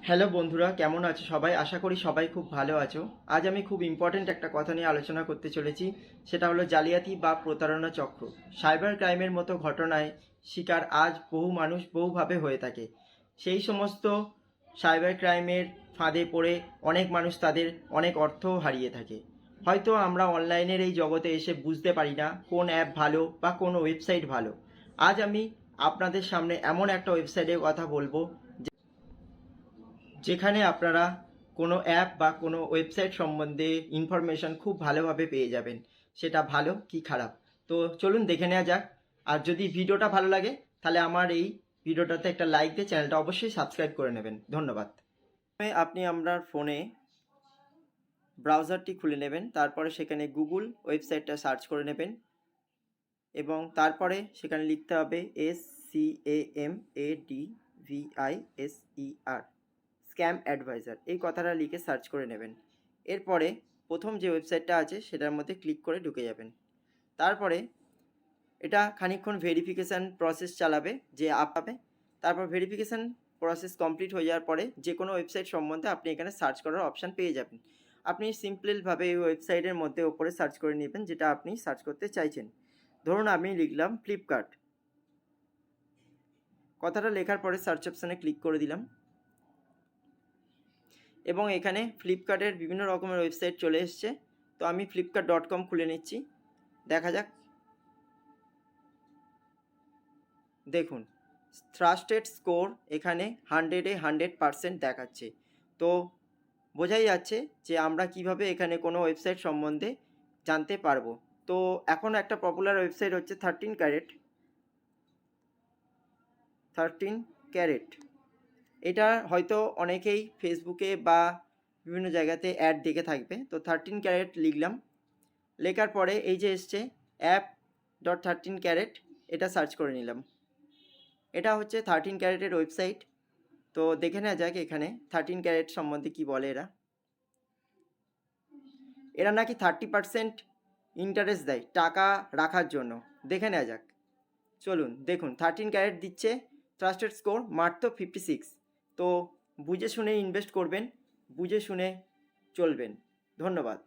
Hello বন্ধুরা, কেমন আছো সবাই? আশা করি সবাই খুব ভালো আছো। আজ আমি খুব ইম্পর্ট্যান্ট একটা কথা নিয়ে আলোচনা করতে চলেছি। সেটা হলো জালিয়াতি বা প্রতারণা চক্র। সাইবার ক্রাইমের মতো ঘটনায় শিকার আজ বহু মানুষ বহুভাবে হয়ে থাকে। সেই সমস্ত সাইবার ক্রাইমের ফাঁদে পড়ে অনেক মানুষ তাদের অনেক অর্থও হারিয়ে থাকে। হয়তো আমরা অনলাইনের এই জগতে এসে বুঝতে পারি না কোন অ্যাপ ভালো বা কোন ওয়েবসাইট ভালো। আজ আমি আপনাদের সামনে এমন একটা ওয়েবসাইটের কথা বলবো যেখানে আপনারা কোনো অ্যাপ বা কোনো ওয়েবসাইট সম্বন্ধে ইনফরমেশন খুব ভালোভাবে পেয়ে যাবেন, সেটা ভালো কি খারাপ। তো চলুন দেখে নেওয়া যাক। আর যদি ভিডিওটা ভালো লাগে তাহলে আমার এই ভিডিওটাতে একটা লাইক দিয়ে চ্যানেলটা অবশ্যই সাবস্ক্রাইব করে নেবেন। ধন্যবাদ। আপনি আপনার ফোনে ব্রাউজারটি খুলে নেবেন, তারপরে সেখানে গুগল ওয়েবসাইটটা সার্চ করে নেবেন এবং তারপরে সেখানে লিখতে হবে SCAMADVISER, স্ক্যাম অ্যাডভাইজার, এই কথাটা লিখে সার্চ করে নেবেন। এরপরে প্রথম যে ওয়েবসাইটটা আছে সেটার মধ্যে ক্লিক করে ঢুকে যাবেন। তারপরে এটা খানিকক্ষণ ভেরিফিকেশান প্রসেস চালাবে যে পাবে। তারপর ভেরিফিকেশান প্রসেস কমপ্লিট হয়ে যাওয়ার পরে যে কোনো ওয়েবসাইট সম্বন্ধে আপনি এখানে সার্চ করার অপশান পেয়ে যাবেন। আপনি সিম্পলভাবে এই ওয়েবসাইটের মধ্যে ওপরে সার্চ করে নেবেন যেটা আপনি সার্চ করতে চাইছেন। ধরুন আমি লিখলাম ফ্লিপকার্ট, কথাটা লেখার পরে সার্চ অপশানে ক্লিক করে দিলাম এবং এখানে ফ্লিপকার্টের বিভিন্ন রকমের ওয়েবসাইট চলে এসছে। তো আমি flipkart.com খুলে নিচ্ছি, দেখা যাক। দেখুন, ট্রাস্টেড স্কোর এখানে 100-এ 100% দেখাচ্ছে। তো বোঝাই যাচ্ছে যে আমরা কিভাবে এখানে কোনো ওয়েবসাইট সম্বন্ধে জানতে পারবো। তো এখন একটা পপুলার ওয়েবসাইট হচ্ছে 13 ক্যারেট। এটা হয়তো অনেকেই ফেসবুকে বা বিভিন্ন জায়গাতে অ্যাড দেখে থাকবে। তো 13 ক্যারেট লিখলাম, লেখার পরে এই যে এসছে app.13carat, এটা সার্চ করে নিলাম। এটা হচ্ছে 13 ক্যারেটের ওয়েবসাইট। তো দেখে নেওয়া যাক এখানে 13 ক্যারেট সম্বন্ধে কি বলে। এরা নাকি 30% ইন্টারেস্ট দেয় টাকা রাখার জন্য। দেখে নেওয়া যাক, চলুন দেখুন। 13 ক্যারেট দিচ্ছে, ট্রাস্টেড স্কোর মাত্র 56। তো বুঝে শুনে ইনভেস্ট করবেন, বুঝে শুনে চলবেন। ধন্যবাদ।